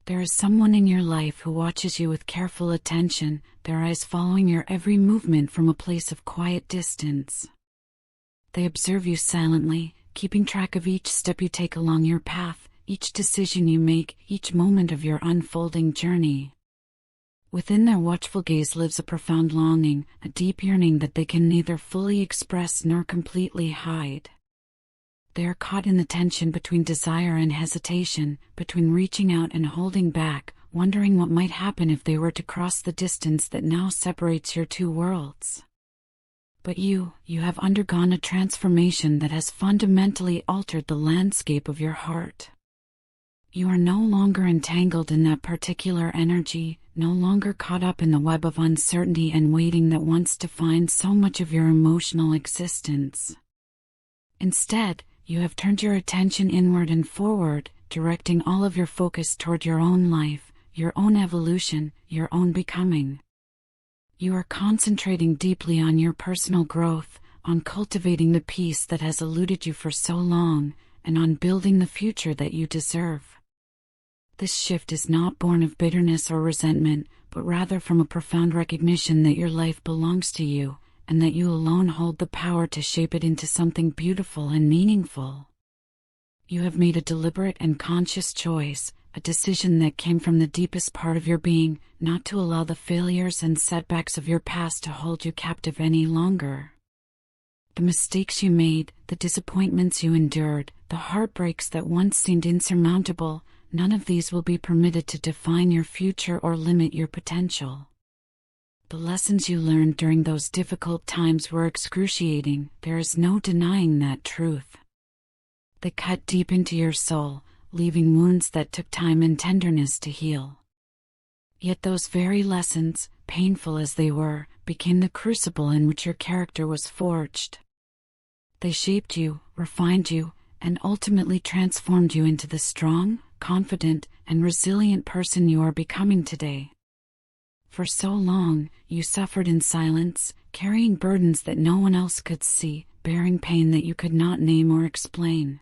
There is someone in your life who watches you with careful attention, their eyes following your every movement from a place of quiet distance. They observe you silently, keeping track of each step you take along your path, each decision you make, each moment of your unfolding journey. Within their watchful gaze lives a profound longing, a deep yearning that they can neither fully express nor completely hide. They are caught in the tension between desire and hesitation, between reaching out and holding back, wondering what might happen if they were to cross the distance that now separates your two worlds. But you have undergone a transformation that has fundamentally altered the landscape of your heart. You are no longer entangled in that particular energy, no longer caught up in the web of uncertainty and waiting that once defined so much of your emotional existence. Instead, you have turned your attention inward and forward, directing all of your focus toward your own life, your own evolution, your own becoming. You are concentrating deeply on your personal growth, on cultivating the peace that has eluded you for so long, and on building the future that you deserve. This shift is not born of bitterness or resentment, but rather from a profound recognition that your life belongs to you, and that you alone hold the power to shape it into something beautiful and meaningful. You have made a deliberate and conscious choice, a decision that came from the deepest part of your being, not to allow the failures and setbacks of your past to hold you captive any longer. The mistakes you made, the disappointments you endured, the heartbreaks that once seemed insurmountable, none of these will be permitted to define your future or limit your potential. The lessons you learned during those difficult times were excruciating, there is no denying that truth. They cut deep into your soul, leaving wounds that took time and tenderness to heal. Yet those very lessons, painful as they were, became the crucible in which your character was forged. They shaped you, refined you, and ultimately transformed you into the strong, confident, and resilient person you are becoming today. For so long, you suffered in silence, carrying burdens that no one else could see, bearing pain that you could not name or explain.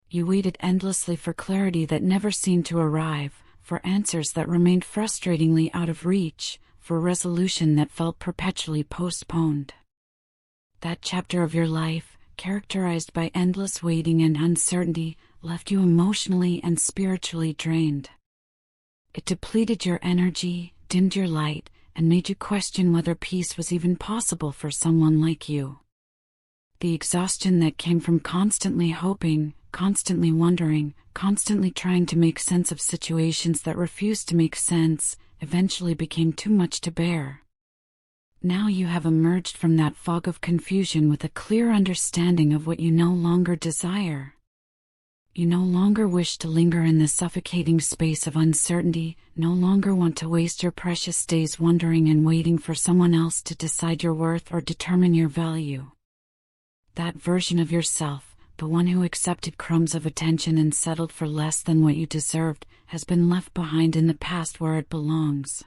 You waited endlessly for clarity that never seemed to arrive, for answers that remained frustratingly out of reach, for resolution that felt perpetually postponed. That chapter of your life, characterized by endless waiting and uncertainty, left you emotionally and spiritually drained. It depleted your energy, dimmed your light, and made you question whether peace was even possible for someone like you. The exhaustion that came from constantly hoping, constantly wondering, constantly trying to make sense of situations that refused to make sense, eventually became too much to bear. Now you have emerged from that fog of confusion with a clear understanding of what you no longer desire. You no longer wish to linger in the suffocating space of uncertainty, no longer want to waste your precious days wondering and waiting for someone else to decide your worth or determine your value. That version of yourself, the one who accepted crumbs of attention and settled for less than what you deserved, has been left behind in the past where it belongs.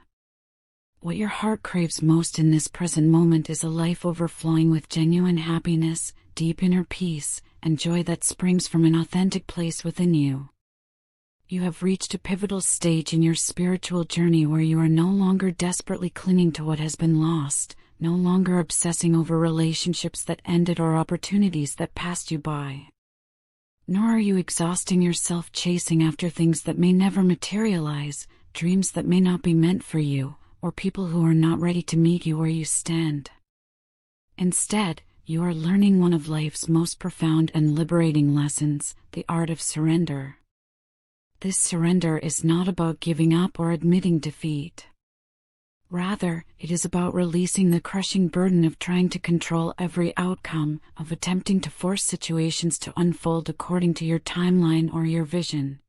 What your heart craves most in this present moment is a life overflowing with genuine happiness, deep inner peace, and joy that springs from an authentic place within you. You have reached a pivotal stage in your spiritual journey where you are no longer desperately clinging to what has been lost, no longer obsessing over relationships that ended or opportunities that passed you by. Nor are you exhausting yourself chasing after things that may never materialize, dreams that may not be meant for you, or people who are not ready to meet you where you stand. Instead, you are learning one of life's most profound and liberating lessons, the art of surrender. This surrender is not about giving up or admitting defeat. Rather, it is about releasing the crushing burden of trying to control every outcome, of attempting to force situations to unfold according to your timeline or your vision.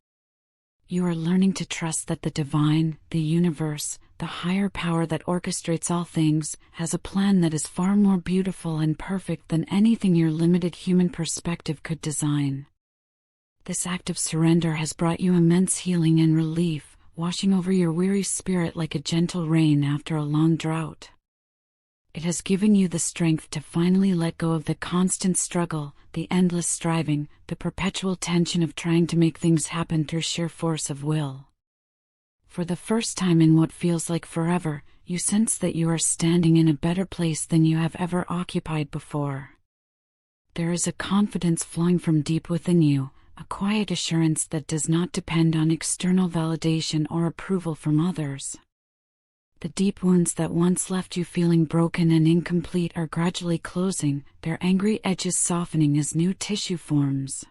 You are learning to trust that the divine, the universe, the higher power that orchestrates all things, has a plan that is far more beautiful and perfect than anything your limited human perspective could design. This act of surrender has brought you immense healing and relief, washing over your weary spirit like a gentle rain after a long drought. It has given you the strength to finally let go of the constant struggle, the endless striving, the perpetual tension of trying to make things happen through sheer force of will. For the first time in what feels like forever, you sense that you are standing in a better place than you have ever occupied before. There is a confidence flowing from deep within you, a quiet assurance that does not depend on external validation or approval from others. The deep wounds that once left you feeling broken and incomplete are gradually closing, their angry edges softening as new tissue forms.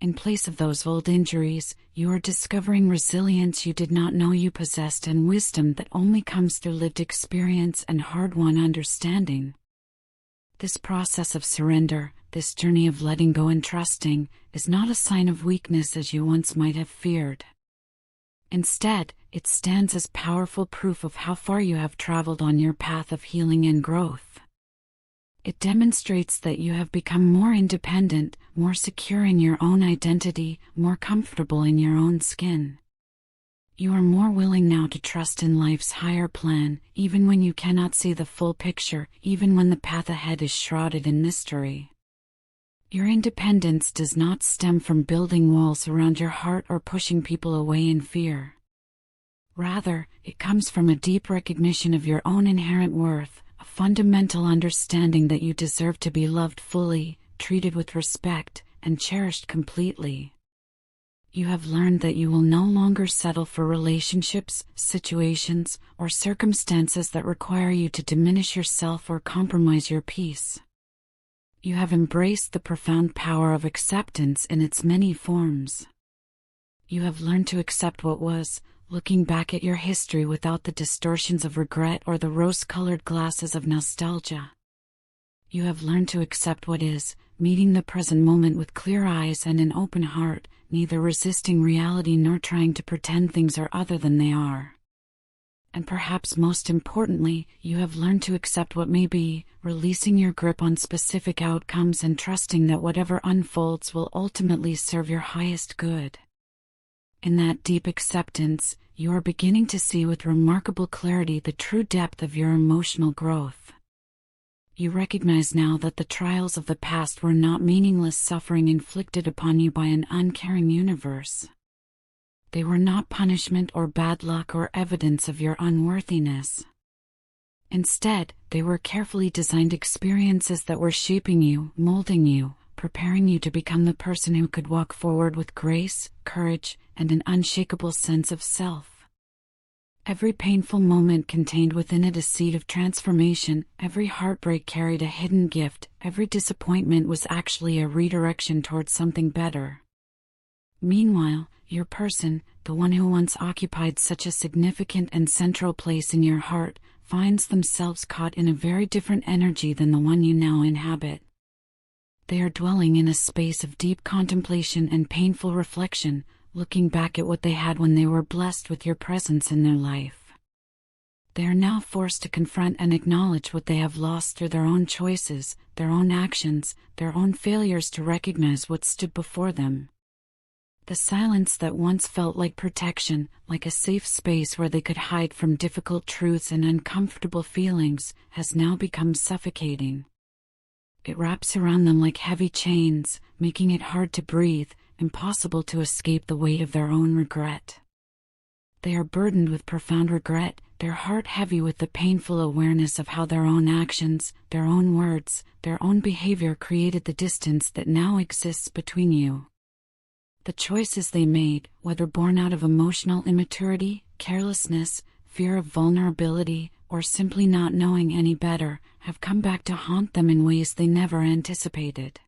In place of those old injuries, you are discovering resilience you did not know you possessed and wisdom that only comes through lived experience and hard-won understanding. This process of surrender, this journey of letting go and trusting, is not a sign of weakness as you once might have feared. Instead, it stands as powerful proof of how far you have traveled on your path of healing and growth. It demonstrates that you have become more independent, more secure in your own identity, more comfortable in your own skin. You are more willing now to trust in life's higher plan, even when you cannot see the full picture, even when the path ahead is shrouded in mystery. Your independence does not stem from building walls around your heart or pushing people away in fear. Rather, it comes from a deep recognition of your own inherent worth, a fundamental understanding that you deserve to be loved fully, treated with respect, and cherished completely. You have learned that you will no longer settle for relationships, situations, or circumstances that require you to diminish yourself or compromise your peace. You have embraced the profound power of acceptance in its many forms. You have learned to accept what was, looking back at your history without the distortions of regret or the rose-colored glasses of nostalgia. You have learned to accept what is, meeting the present moment with clear eyes and an open heart, neither resisting reality nor trying to pretend things are other than they are. And perhaps most importantly, you have learned to accept what may be, releasing your grip on specific outcomes and trusting that whatever unfolds will ultimately serve your highest good. In that deep acceptance, you are beginning to see with remarkable clarity the true depth of your emotional growth. You recognize now that the trials of the past were not meaningless suffering inflicted upon you by an uncaring universe. They were not punishment or bad luck or evidence of your unworthiness. Instead, they were carefully designed experiences that were shaping you, molding you, preparing you to become the person who could walk forward with grace, courage, and an unshakable sense of self. Every painful moment contained within it a seed of transformation, every heartbreak carried a hidden gift, every disappointment was actually a redirection towards something better. Meanwhile, your person, the one who once occupied such a significant and central place in your heart, finds themselves caught in a very different energy than the one you now inhabit. They are dwelling in a space of deep contemplation and painful reflection, looking back at what they had when they were blessed with your presence in their life. They are now forced to confront and acknowledge what they have lost through their own choices, their own actions, their own failures to recognize what stood before them. The silence that once felt like protection, like a safe space where they could hide from difficult truths and uncomfortable feelings, has now become suffocating. It wraps around them like heavy chains, making it hard to breathe, impossible to escape the weight of their own regret. They are burdened with profound regret, their heart heavy with the painful awareness of how their own actions, their own words, their own behavior created the distance that now exists between you. The choices they made, whether born out of emotional immaturity, carelessness, fear of vulnerability, or simply not knowing any better, have come back to haunt them in ways they never anticipated.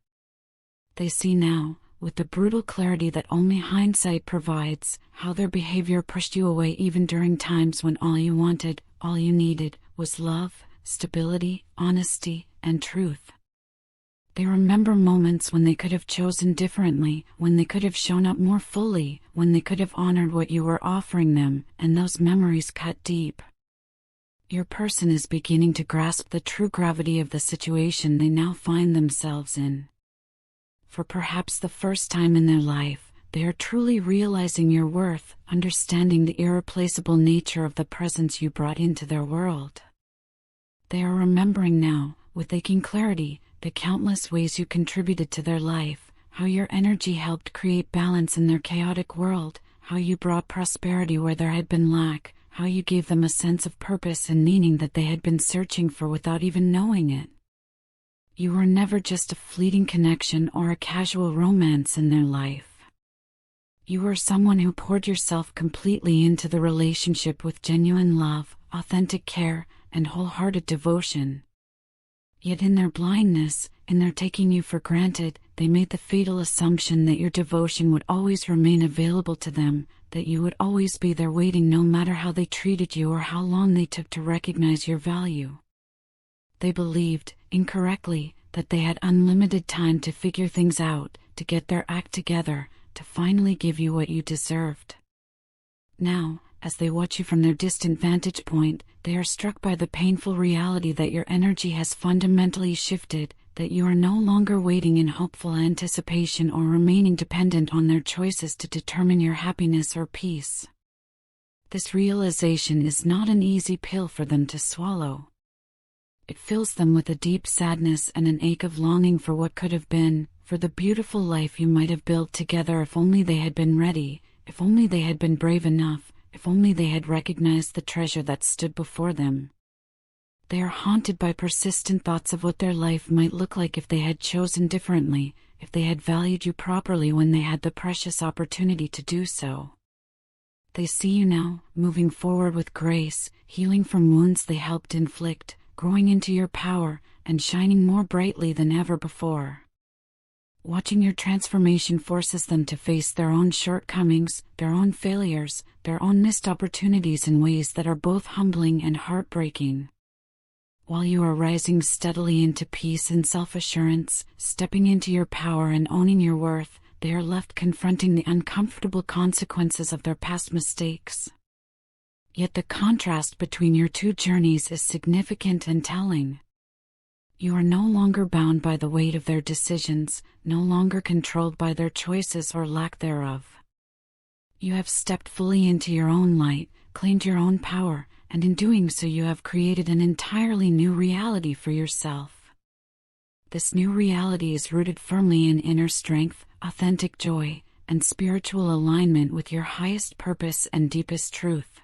They see now, with the brutal clarity that only hindsight provides, how their behavior pushed you away even during times when all you wanted, all you needed, was love, stability, honesty, and truth. They remember moments when they could have chosen differently, when they could have shown up more fully, when they could have honored what you were offering them, and those memories cut deep. Your person is beginning to grasp the true gravity of the situation they now find themselves in. For perhaps the first time in their life, they are truly realizing your worth, understanding the irreplaceable nature of the presence you brought into their world. They are remembering now, with aching clarity, the countless ways you contributed to their life, how your energy helped create balance in their chaotic world, how you brought prosperity where there had been lack, how you gave them a sense of purpose and meaning that they had been searching for without even knowing it. You were never just a fleeting connection or a casual romance in their life. You were someone who poured yourself completely into the relationship with genuine love, authentic care, and wholehearted devotion. Yet in their blindness, in their taking you for granted, they made the fatal assumption that your devotion would always remain available to them, that you would always be there waiting no matter how they treated you or how long they took to recognize your value. They believed, incorrectly, that they had unlimited time to figure things out, to get their act together, to finally give you what you deserved. Now, as they watch you from their distant vantage point, they are struck by the painful reality that your energy has fundamentally shifted, that you are no longer waiting in hopeful anticipation or remaining dependent on their choices to determine your happiness or peace. This realization is not an easy pill for them to swallow. It fills them with a deep sadness and an ache of longing for what could have been, for the beautiful life you might have built together if only they had been ready, if only they had been brave enough, if only they had recognized the treasure that stood before them. They are haunted by persistent thoughts of what their life might look like if they had chosen differently, if they had valued you properly when they had the precious opportunity to do so. They see you now, moving forward with grace, healing from wounds they helped inflict, growing into your power, and shining more brightly than ever before. Watching your transformation forces them to face their own shortcomings, their own failures, their own missed opportunities in ways that are both humbling and heartbreaking. While you are rising steadily into peace and self-assurance, stepping into your power and owning your worth, they are left confronting the uncomfortable consequences of their past mistakes. Yet the contrast between your two journeys is significant and telling. You are no longer bound by the weight of their decisions, no longer controlled by their choices or lack thereof. You have stepped fully into your own light, claimed your own power, and in doing so you have created an entirely new reality for yourself. This new reality is rooted firmly in inner strength, authentic joy, and spiritual alignment with your highest purpose and deepest truth.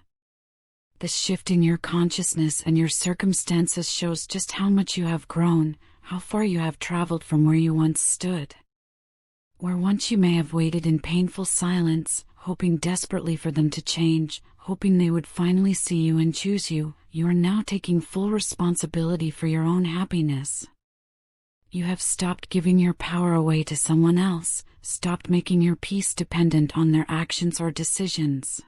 This shift in your consciousness and your circumstances shows just how much you have grown, how far you have traveled from where you once stood. Where once you may have waited in painful silence, hoping desperately for them to change, hoping they would finally see you and choose you, you are now taking full responsibility for your own happiness. You have stopped giving your power away to someone else, stopped making your peace dependent on their actions or decisions.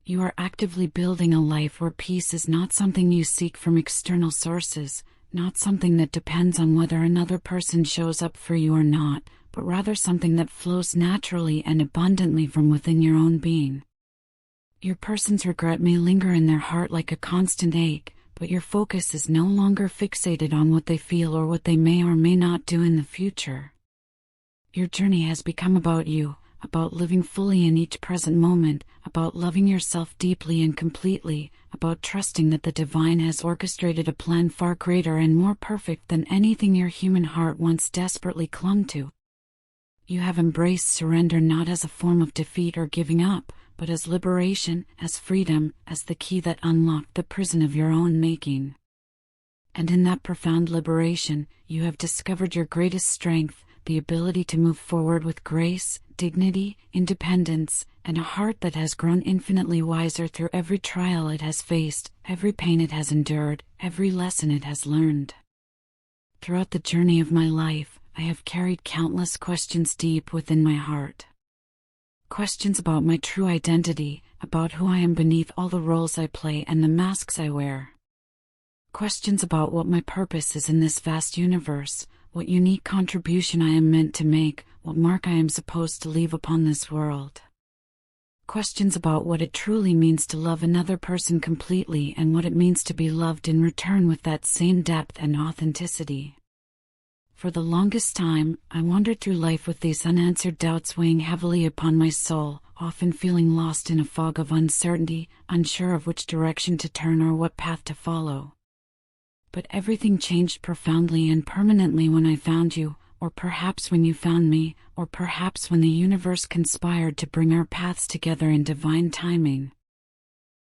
You are actively building a life where peace is not something you seek from external sources, not something that depends on whether another person shows up for you or not, but rather something that flows naturally and abundantly from within your own being. Your person's regret may linger in their heart like a constant ache, but your focus is no longer fixated on what they feel or what they may or may not do in the future. Your journey has become about you, about living fully in each present moment, about loving yourself deeply and completely, about trusting that the divine has orchestrated a plan far greater and more perfect than anything your human heart once desperately clung to. You have embraced surrender not as a form of defeat or giving up, but as liberation, as freedom, as the key that unlocked the prison of your own making. And in that profound liberation, you have discovered your greatest strength, the ability to move forward with grace, dignity, independence, and a heart that has grown infinitely wiser through every trial it has faced, every pain it has endured, every lesson it has learned. Throughout the journey of my life, I have carried countless questions deep within my heart. Questions about my true identity, about who I am beneath all the roles I play and the masks I wear. Questions about what my purpose is in this vast universe, what unique contribution I am meant to make, what mark I am supposed to leave upon this world. Questions about what it truly means to love another person completely and what it means to be loved in return with that same depth and authenticity. For the longest time, I wandered through life with these unanswered doubts weighing heavily upon my soul, often feeling lost in a fog of uncertainty, unsure of which direction to turn or what path to follow. But everything changed profoundly and permanently when I found you, or perhaps when you found me, or perhaps when the universe conspired to bring our paths together in divine timing.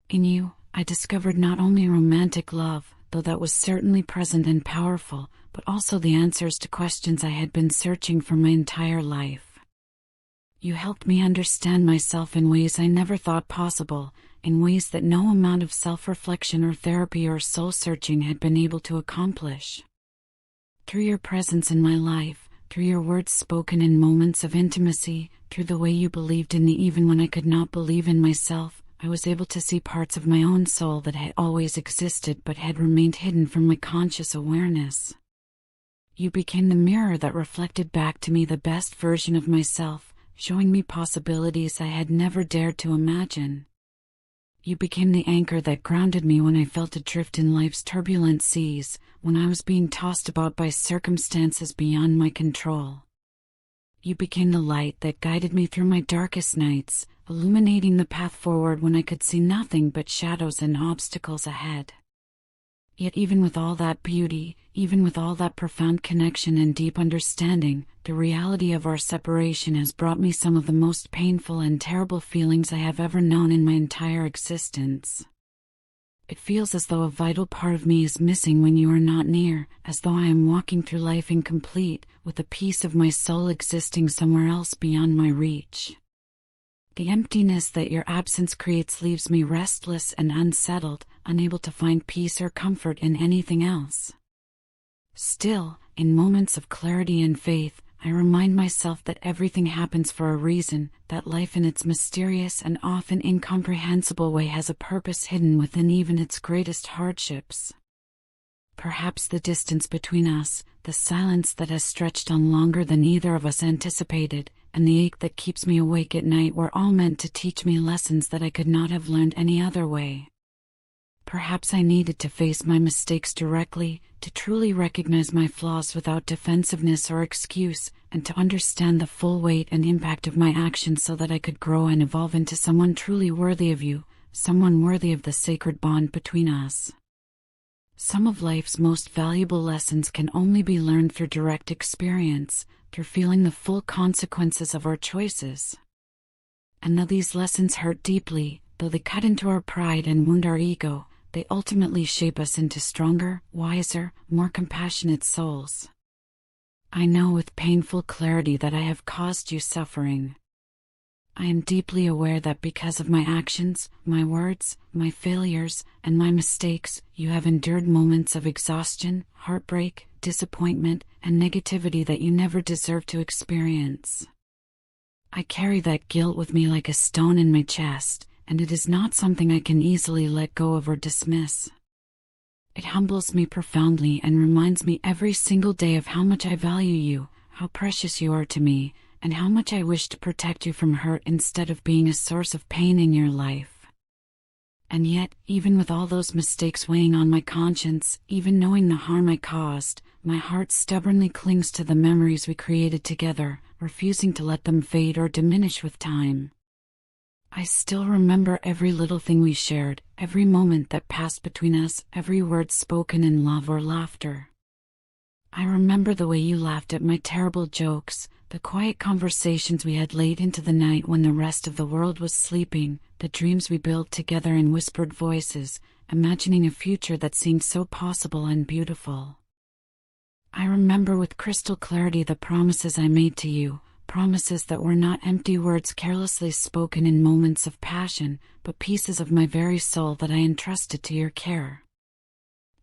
In you, I discovered not only romantic love, though that was certainly present and powerful, but also the answers to questions I had been searching for my entire life. You helped me understand myself in ways I never thought possible, in ways that no amount of self-reflection or therapy or soul-searching had been able to accomplish. Through your presence in my life, through your words spoken in moments of intimacy, through the way you believed in me even when I could not believe in myself, I was able to see parts of my own soul that had always existed but had remained hidden from my conscious awareness. You became the mirror that reflected back to me the best version of myself, showing me possibilities I had never dared to imagine. You became the anchor that grounded me when I felt adrift in life's turbulent seas, when I was being tossed about by circumstances beyond my control. You became the light that guided me through my darkest nights, illuminating the path forward when I could see nothing but shadows and obstacles ahead. Yet even with all that beauty, even with all that profound connection and deep understanding, the reality of our separation has brought me some of the most painful and terrible feelings I have ever known in my entire existence. It feels as though a vital part of me is missing when you are not near, as though I am walking through life incomplete, with a piece of my soul existing somewhere else beyond my reach. The emptiness that your absence creates leaves me restless and unsettled, unable to find peace or comfort in anything else. Still, in moments of clarity and faith, I remind myself that everything happens for a reason, that life in its mysterious and often incomprehensible way has a purpose hidden within even its greatest hardships. Perhaps the distance between us, the silence that has stretched on longer than either of us anticipated, and the ache that keeps me awake at night were all meant to teach me lessons that I could not have learned any other way. Perhaps I needed to face my mistakes directly, to truly recognize my flaws without defensiveness or excuse, and to understand the full weight and impact of my actions so that I could grow and evolve into someone truly worthy of you, someone worthy of the sacred bond between us. Some of life's most valuable lessons can only be learned through direct experience, through feeling the full consequences of our choices. And though these lessons hurt deeply, though they cut into our pride and wound our ego, they ultimately shape us into stronger, wiser, more compassionate souls. I know with painful clarity that I have caused you suffering. I am deeply aware that because of my actions, my words, my failures, and my mistakes, you have endured moments of exhaustion, heartbreak, disappointment, and negativity that you never deserved to experience. I carry that guilt with me like a stone in my chest, and it is not something I can easily let go of or dismiss. It humbles me profoundly and reminds me every single day of how much I value you, how precious you are to me, and how much I wish to protect you from hurt instead of being a source of pain in your life. And yet, even with all those mistakes weighing on my conscience, even knowing the harm I caused, my heart stubbornly clings to the memories we created together, refusing to let them fade or diminish with time. I still remember every little thing we shared, every moment that passed between us, every word spoken in love or laughter. I remember the way you laughed at my terrible jokes, the quiet conversations we had late into the night when the rest of the world was sleeping, the dreams we built together in whispered voices, imagining a future that seemed so possible and beautiful. I remember with crystal clarity the promises I made to you, promises that were not empty words carelessly spoken in moments of passion, but pieces of my very soul that I entrusted to your care.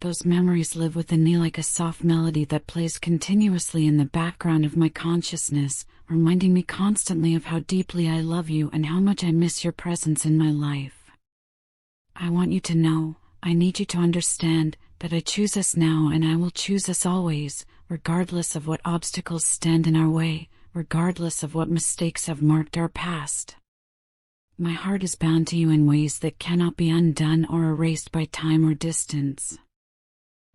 Those memories live within me like a soft melody that plays continuously in the background of my consciousness, reminding me constantly of how deeply I love you and how much I miss your presence in my life. I want you to know, I need you to understand, that I choose us now and I will choose us always, regardless of what obstacles stand in our way, regardless of what mistakes have marked our past. My heart is bound to you in ways that cannot be undone or erased by time or distance.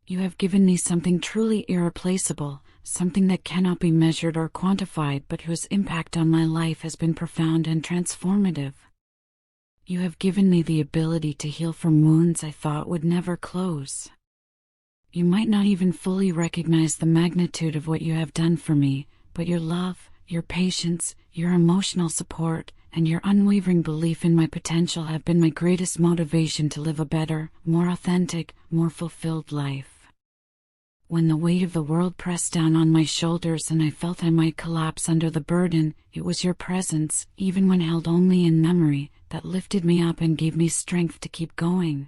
You have given me something truly irreplaceable, something that cannot be measured or quantified but whose impact on my life has been profound and transformative. You have given me the ability to heal from wounds I thought would never close. You might not even fully recognize the magnitude of what you have done for me, but your love, your patience, your emotional support, and your unwavering belief in my potential have been my greatest motivation to live a better, more authentic, more fulfilled life. When the weight of the world pressed down on my shoulders and I felt I might collapse under the burden, it was your presence, even when held only in memory, that lifted me up and gave me strength to keep going.